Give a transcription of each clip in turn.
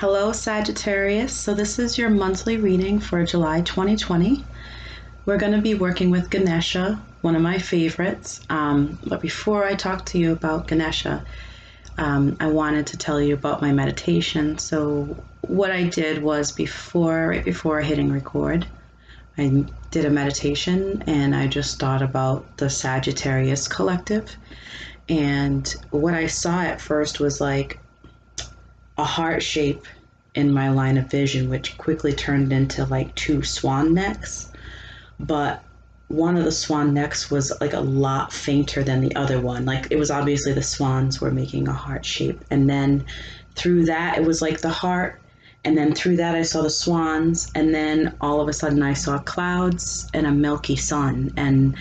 Hello, Sagittarius. So this is your monthly reading for July 2020. We're going to be working with Ganesha, one of my favorites. But before I talk to you about Ganesha, I wanted to tell you about my meditation. So what I did was right before hitting record, I did a meditation and I just thought about the Sagittarius collective. And what I saw at first was like a heart shape in my line of vision, which quickly turned into like two swan necks. But one of the swan necks was like a lot fainter than the other one. Like it was obviously the swans were making a heart shape. And then through that, it was like the heart. And then through that, I saw the swans. And then all of a sudden, I saw clouds and a milky sun. And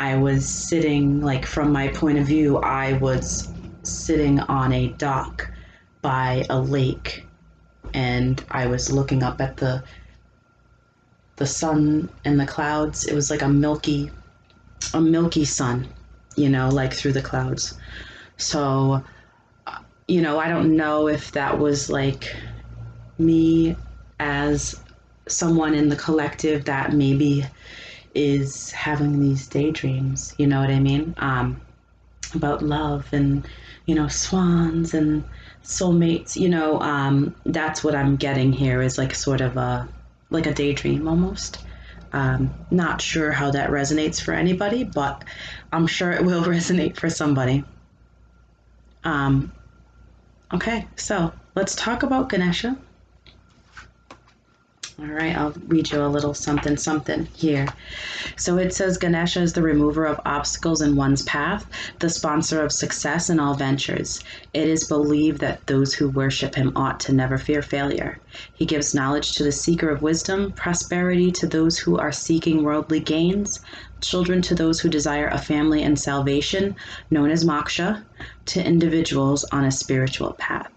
I was sitting, like from my point of view, I was sitting on a dock by a lake, and I was looking up at the sun and the clouds. It was like a milky sun, like through the clouds. So, I don't know if that was like me as someone in the collective that maybe is having these daydreams, you know what I mean? About love and, swans and soulmates, that's what I'm getting here is like sort of like a daydream almost. Not sure how that resonates for anybody, but I'm sure it will resonate for somebody. Okay, so let's talk about Ganesha. All right, I'll read you a little something here. So it says Ganesha is the remover of obstacles in one's path, the sponsor of success in all ventures. It is believed that those who worship him ought to never fear failure. He gives knowledge to the seeker of wisdom, prosperity to those who are seeking worldly gains, children to those who desire a family and salvation, known as moksha, to individuals on a spiritual path.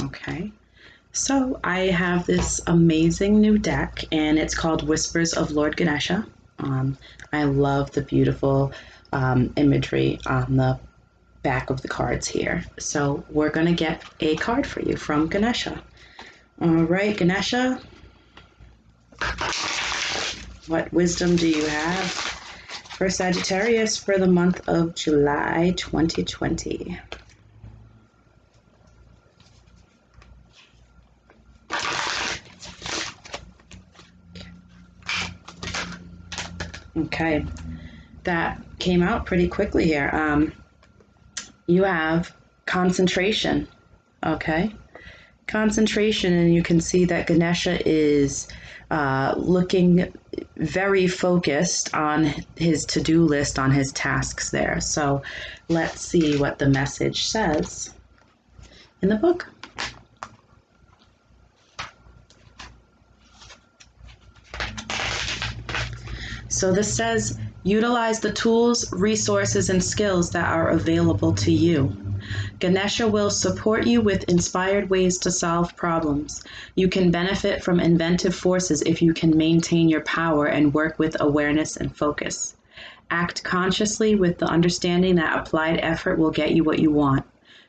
Okay. So I have this amazing new deck, and it's called Whispers of Lord Ganesha. I love the beautiful imagery on the back of the cards here. So we're going to get a card for you from Ganesha. All right, Ganesha, what wisdom do you have for Sagittarius for the month of July 2020? Okay, that came out pretty quickly here. You have concentration, okay? Concentration, and you can see that Ganesha is looking very focused on his to-do list, on his tasks there. So let's see what the message says in the book. So this says, utilize the tools, resources, and skills that are available to you. Ganesha will support you with inspired ways to solve problems. You can benefit from inventive forces if you can maintain your power and work with awareness and focus. Act consciously with the understanding that applied effort will get you what you want.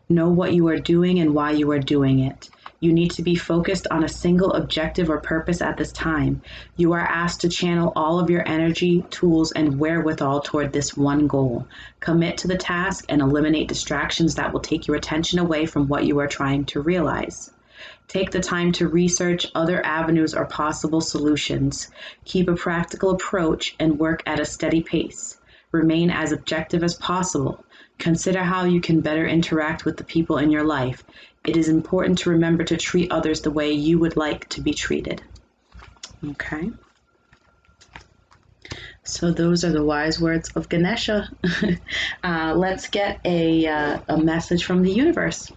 Know what you are doing and why you are doing it. You need to be focused on a single objective or purpose at this time. You are asked to channel all of your energy, tools, and wherewithal toward this one goal. Commit to the task and eliminate distractions that will take your attention away from what you are trying to realize. Take the time to research other avenues or possible solutions. Keep a practical approach and work at a steady pace. Remain as objective as possible. Consider how you can better interact with the people in your life. It is important to remember to treat others the way you would like to be treated. Okay. So those are the wise words of Ganesha. Let's get a message from the universe.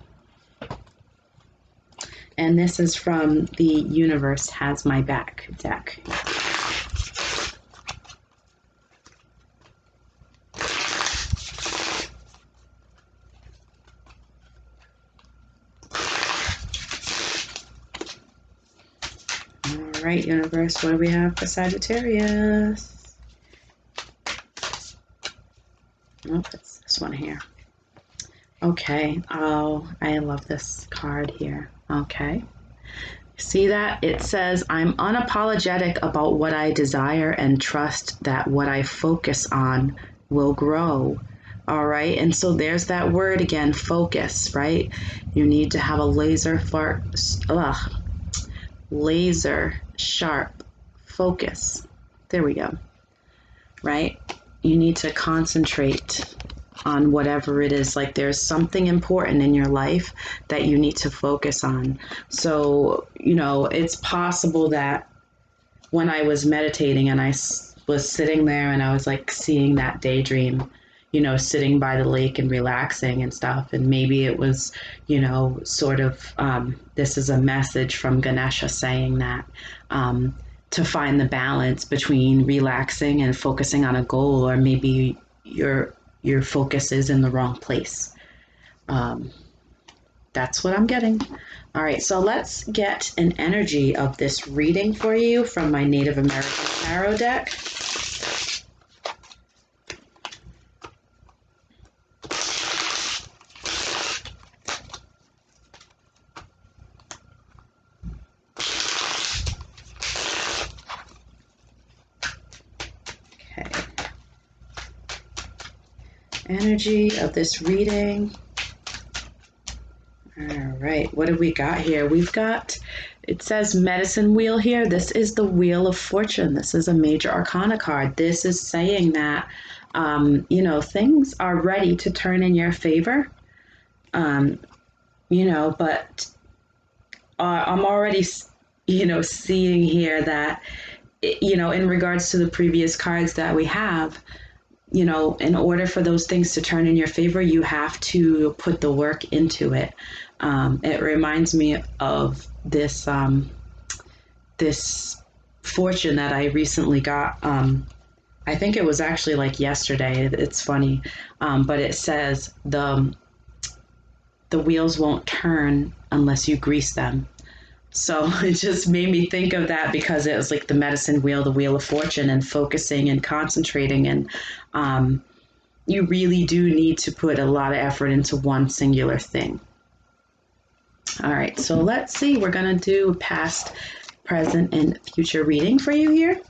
And this is from the Universe Has My Back deck. All right, universe, what do we have for Sagittarius? Oh, it's this one here. Okay. Oh, I love this card here. Okay. See that? It says, I'm unapologetic about what I desire and trust that what I focus on will grow. All right. And so there's that word again, focus, right? You need to have a laser sharp focus. There we go. Right? You need to concentrate on whatever it is. Like there's something important in your life that you need to focus on. So, it's possible that when I was meditating and I was sitting there and I was like seeing that daydream, sitting by the lake and relaxing and stuff. And maybe it was, sort of, this is a message from Ganesha saying that, to find the balance between relaxing and focusing on a goal, or maybe your focus is in the wrong place. That's what I'm getting. All right, so let's get an energy of this reading for you from my Native American Tarot deck. Okay. Energy of this reading. All right, what do we got here? It says medicine wheel here. This is the Wheel of Fortune. This is a major arcana card. This is saying that, things are ready to turn in your favor. But I'm already, seeing here that, in regards to the previous cards that we have, in order for those things to turn in your favor, you have to put the work into it. It reminds me of this this fortune that I recently got. I think it was actually like yesterday. It's funny, but it says the wheels won't turn unless you grease them. So it just made me think of that because it was like the medicine wheel, the Wheel of Fortune, and focusing and concentrating. And you really do need to put a lot of effort into one singular thing. All right, so let's see. We're going to do past, present, and future reading for you here.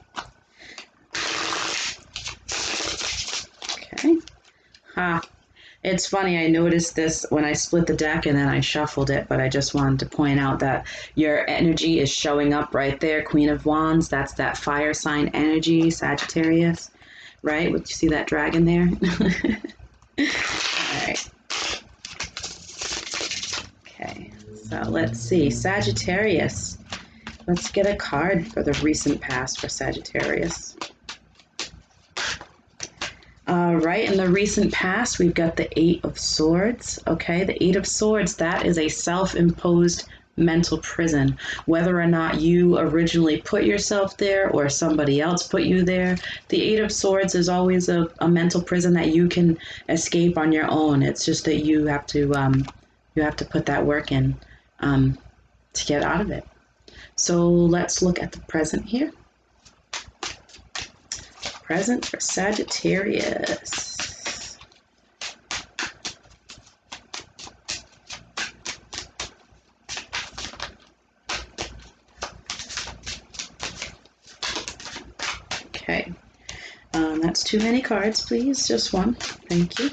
Okay. It's funny, I noticed this when I split the deck and then I shuffled it, but I just wanted to point out that your energy is showing up right there. Queen of Wands, that's that fire sign energy, Sagittarius, right? You see that dragon there? All right. Okay, so let's see. Sagittarius. Let's get a card for the recent past for Sagittarius. All right, in the recent past, we've got the Eight of Swords. Okay, the Eight of Swords, that is a self-imposed mental prison. Whether or not you originally put yourself there or somebody else put you there, the Eight of Swords is always a mental prison that you can escape on your own. It's just that you have to put that work in to get out of it. So let's look at the present here. Present for Sagittarius. Okay, that's too many cards, please. Just one. Thank you.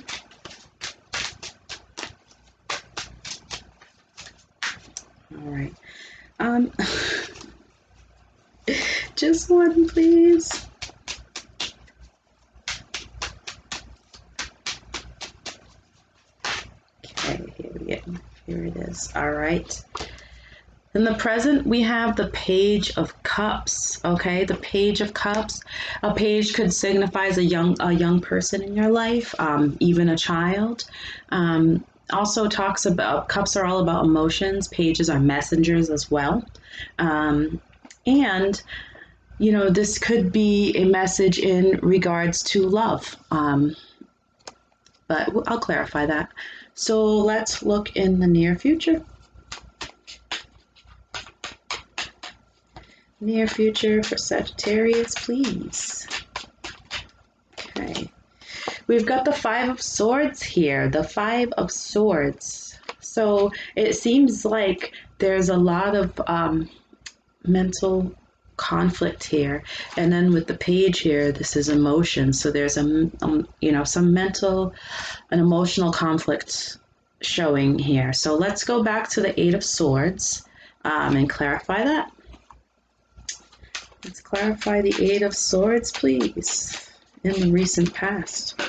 All right. Just one, please. Here it is. All right. In the present, we have the Page of Cups. Okay, the Page of Cups. A page could signify a young person in your life, even a child. Also talks about, cups are all about emotions. Pages are messengers as well. And this could be a message in regards to love. But I'll clarify that. So let's look in the near future. Near future for Sagittarius, please. Okay. we've got the Five of Swords here, the Five of Swords. So it seems like there's a lot of mental conflict here, and then with the page here, this is emotion. So there's some mental and emotional conflict showing here. So let's go back to the Eight of Swords and clarify that. Let's clarify the Eight of Swords, please, in the recent past.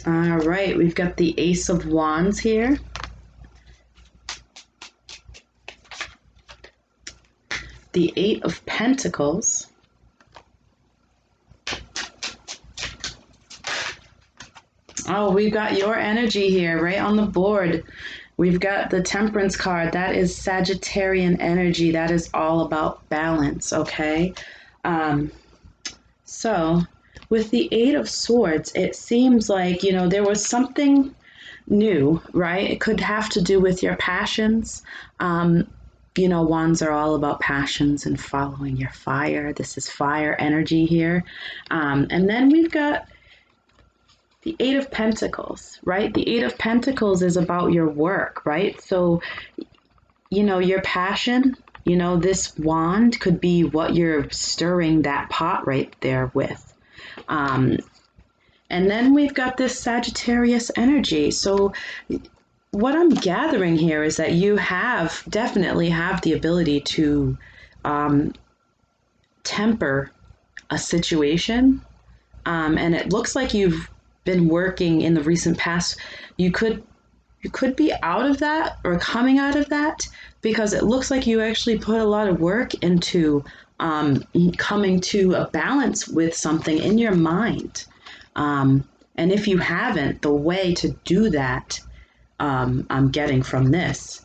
All right, we've got the Ace of Wands here. The Eight of Pentacles. Oh, we've got your energy here right on the board. We've got the Temperance card. That is Sagittarian energy. That is all about balance, okay? So with the Eight of Swords, it seems like, there was something new, right? It could have to do with your passions. Wands are all about passions and following your fire. This is fire energy here. And then we've got the Eight of Pentacles, right? The Eight of Pentacles is about your work, right? So, your passion, this wand could be what you're stirring that pot right there with. And then we've got this Sagittarius energy. So what I'm gathering here is that you definitely have the ability to temper a situation. And it looks like you've been working in the recent past. You could be out of that or coming out of that, because it looks like you actually put a lot of work into coming to a balance with something in your mind. And if you haven't, the way to do that, I'm getting from this,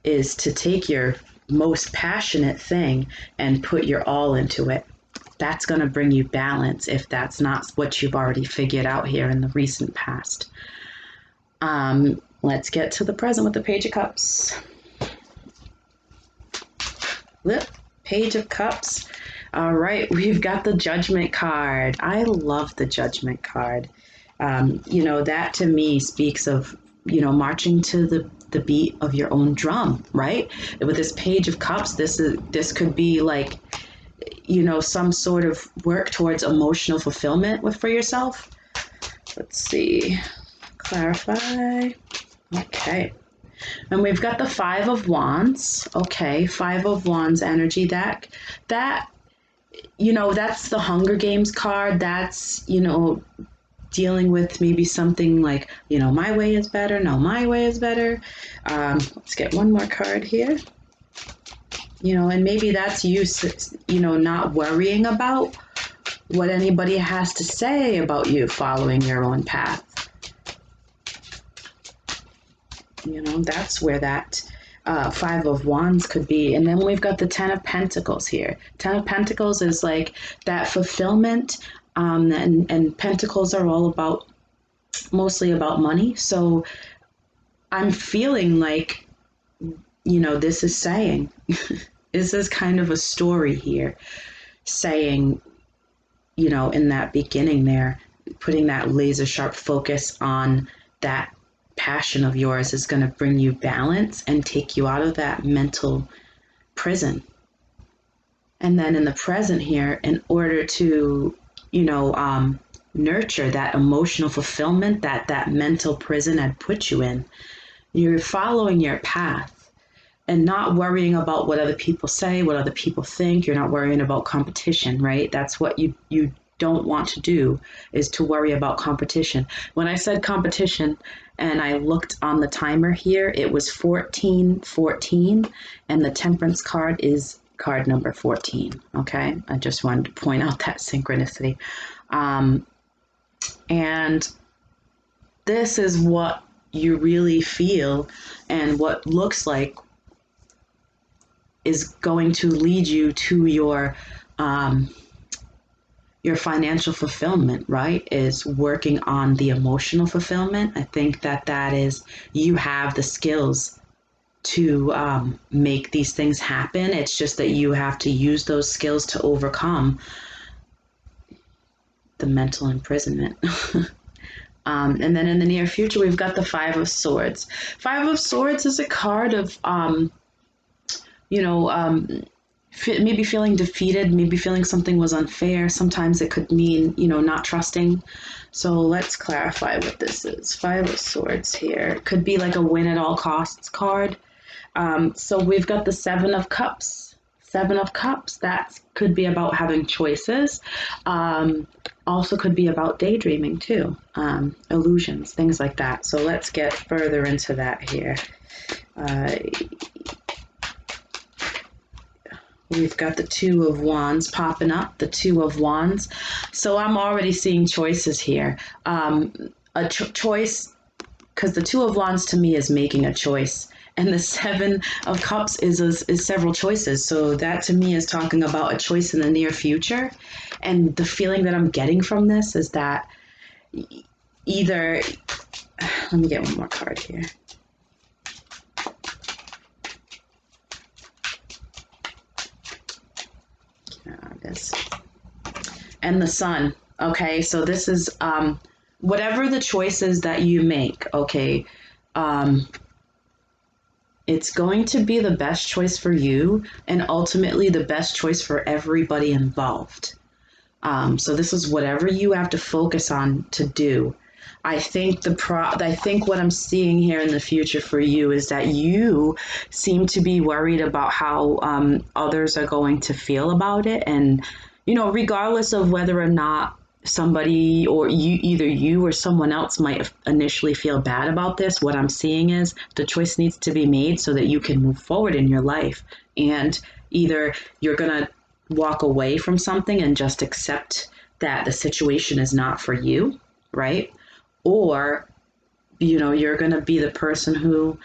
is to take your most passionate thing and put your all into it. That's going to bring you balance if that's not what you've already figured out here in the recent past. Let's get to the present with the Page of Cups. Page of Cups. All right, we've got the Judgment card. I love the Judgment card. That to me speaks of, marching to the beat of your own drum, right? With this Page of Cups, this could be like, some sort of work towards emotional fulfillment for yourself. Let's see. Clarify. Okay. And we've got the Five of Wands. Okay, Five of Wands energy. That that's the Hunger Games card. That's, dealing with maybe something like, my way is better. No, my way is better. Let's get one more card here. And maybe that's you, not worrying about what anybody has to say about you following your own path. That's where that Five of Wands could be. And then we've got the Ten of Pentacles here. Ten of Pentacles is like that fulfillment, and Pentacles are all mostly about money. So I'm feeling like, this is saying, this is kind of a story here, saying, in that beginning there, putting that laser sharp focus on that passion of yours is going to bring you balance and take you out of that mental prison. And then in the present here, in order to, nurture that emotional fulfillment that mental prison had put you in, you're following your path and not worrying about what other people say, what other people think. You're not worrying about competition, right? That's what you don't want to do, is to worry about competition. When I said competition and I looked on the timer here, it was 14:14, and the Temperance card is card number 14. Okay, I just wanted to point out that synchronicity. And this is what you really feel, and what looks like is going to lead you to your financial fulfillment, right? Is working on the emotional fulfillment. I think that is, you have the skills make these things happen. It's just that you have to use those skills to overcome the mental imprisonment. And then in the near future, we've got the Five of Swords. Five of Swords is a card of, maybe feeling defeated, maybe feeling something was unfair. Sometimes it could mean, not trusting. So let's clarify what this is. Five of Swords here. Could be like a win at all costs card. So we've got the Seven of Cups. Seven of Cups, that could be about having choices. Also could be about daydreaming too. Illusions, things like that. So let's get further into that here. We've got the Two of Wands popping up, the Two of Wands. So I'm already seeing choices here. A choice, because the Two of Wands to me is making a choice. And the Seven of Cups is several choices. So that to me is talking about a choice in the near future. And the feeling that I'm getting from this is that either, let me get one more card here. And the Sun. Okay, so this is whatever the choices that you make, okay, it's going to be the best choice for you and ultimately the best choice for everybody involved. So this is whatever you have to focus on to do. I think what I'm seeing here in the future for you is that you seem to be worried about how others are going to feel about it. And, regardless of whether or not somebody or either you or someone else might initially feel bad about this, what I'm seeing is the choice needs to be made so that you can move forward in your life. And either you're going to walk away from something and just accept that the situation is not for you, right? Or, you're going to be the person who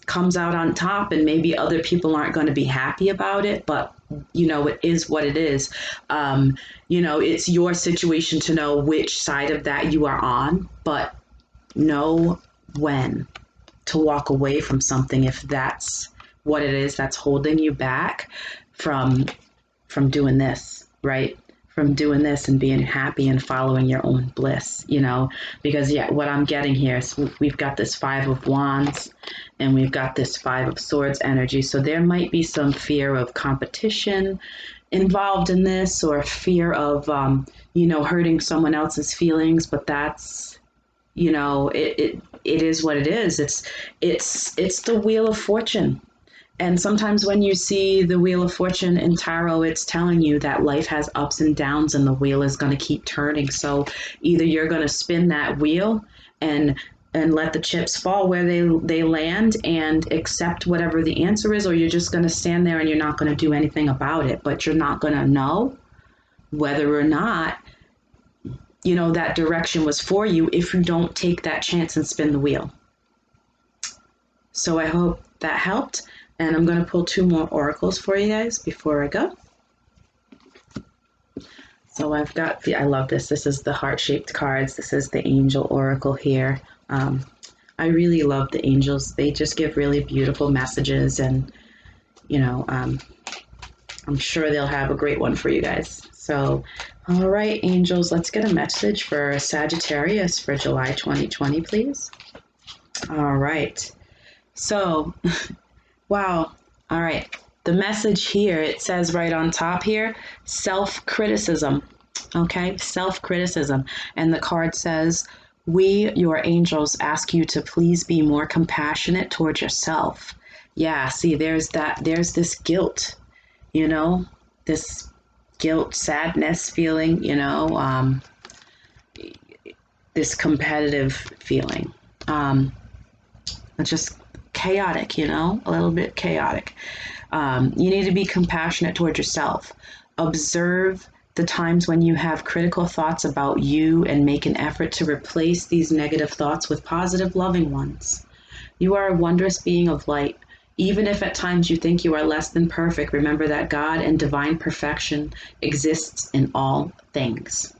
comes out on top, and maybe other people aren't going to be happy about it, but, it is what it is. It's your situation to know which side of that you are on, but know when to walk away from something if that's what it is that's holding you back from doing this, right? From doing this and being happy and following your own bliss, because what I'm getting here is we've got this Five of Wands and we've got this Five of Swords energy. So there might be some fear of competition involved in this, or fear of, hurting someone else's feelings, but that's, it is what it is. It's the Wheel of Fortune. And sometimes when you see the Wheel of Fortune in tarot, it's telling you that life has ups and downs and the wheel is going to keep turning. So either you're going to spin that wheel and let the chips fall where they land and accept whatever the answer is, or you're just going to stand there and you're not going to do anything about it. But you're not going to know whether or not, that direction was for you if you don't take that chance and spin the wheel. So I hope that helped. And I'm going to pull two more oracles for you guys before I go. So I've got I love this. This is the heart-shaped cards. This is the angel oracle here. I really love the angels. They just give really beautiful messages, and, I'm sure they'll have a great one for you guys. So, all right, angels, let's get a message for Sagittarius for July 2020, please. All right. So, wow. All right. The message here, it says right on top here, self-criticism. Okay, self-criticism. And the card says, we, your angels, ask you to please be more compassionate towards yourself. Yeah, see, there's this guilt, this guilt, sadness feeling, this competitive feeling. It's just chaotic, a little bit chaotic. You need to be compassionate towards yourself. Observe the times when you have critical thoughts about you and make an effort to replace these negative thoughts with positive, loving ones. You are a wondrous being of light. Even if at times you think you are less than perfect, remember that God and divine perfection exists in all things.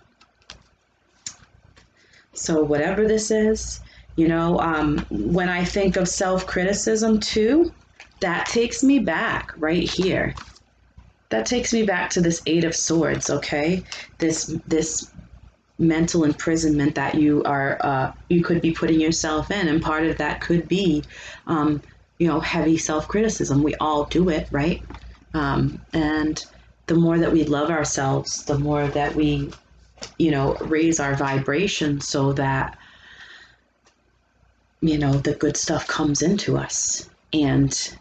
So whatever this is, When I think of self-criticism too, that takes me back right here. That takes me back to this Eight of Swords, okay? This mental imprisonment that you could be putting yourself in, and part of that could be heavy self-criticism. We all do it, right? And the more that we love ourselves, the more that we raise our vibration so that the good stuff comes into us, and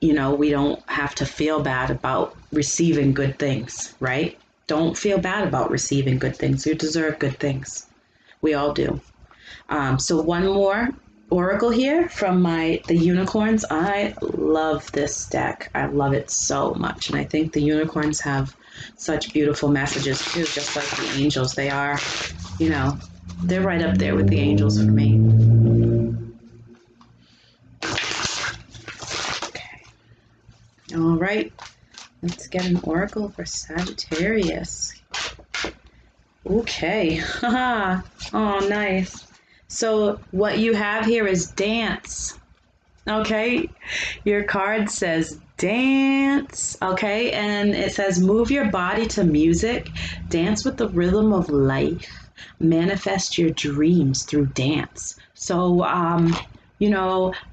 we don't have to feel bad about receiving good things, right? Don't feel bad about receiving good things. You deserve good things. We all do. So one more oracle here from the unicorns. I love this deck. I love it so much. And I think the unicorns have such beautiful messages too, just like the angels. They are, they're right up there with the angels for me. Okay. All right. Let's get an oracle for Sagittarius. Okay. Oh, nice. So what you have here is dance. Okay. Your card says dance. Okay. And it says move your body to music. Dance with the rhythm of life. Manifest your dreams through dance. So,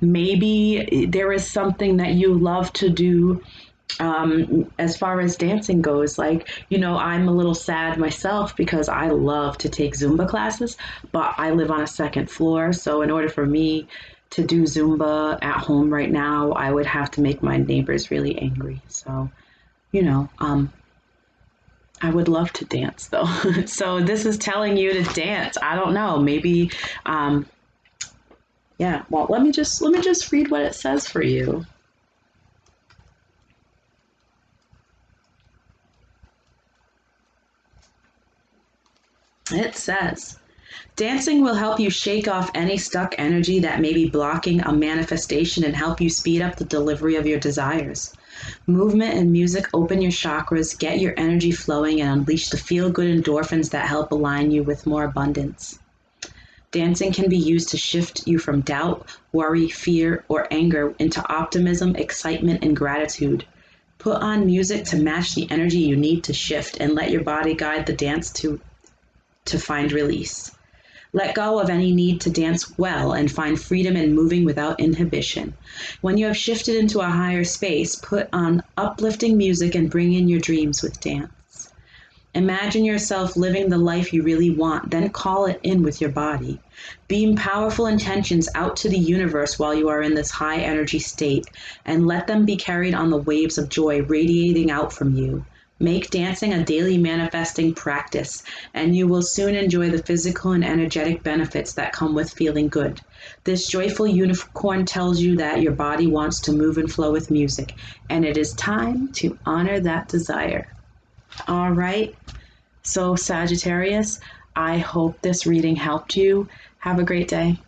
maybe there is something that you love to do as far as dancing goes. Like, I'm a little sad myself because I love to take Zumba classes, but I live on a second floor. So in order for me to do Zumba at home right now, I would have to make my neighbors really angry. So, I would love to dance though. So this is telling you to dance. I don't know, maybe, yeah, well, let me just read what it says for you. It says, dancing will help you shake off any stuck energy that may be blocking a manifestation and help you speed up the delivery of your desires. Movement and music open your chakras, get your energy flowing, and unleash the feel-good endorphins that help align you with more abundance. Dancing can be used to shift you from doubt, worry, fear, or anger into optimism, excitement, and gratitude. Put on music to match the energy you need to shift, and let your body guide the dance to find release. Let go of any need to dance well and find freedom in moving without inhibition. When you have shifted into a higher space, put on uplifting music and bring in your dreams with dance. Imagine yourself living the life you really want, then call it in with your body. Beam powerful intentions out to the universe while you are in this high energy state, and let them be carried on the waves of joy radiating out from you. Make dancing a daily manifesting practice, and you will soon enjoy the physical and energetic benefits that come with feeling good. This joyful unicorn tells you that your body wants to move and flow with music, and it is time to honor that desire. All right. So, Sagittarius, I hope this reading helped you. Have a great day.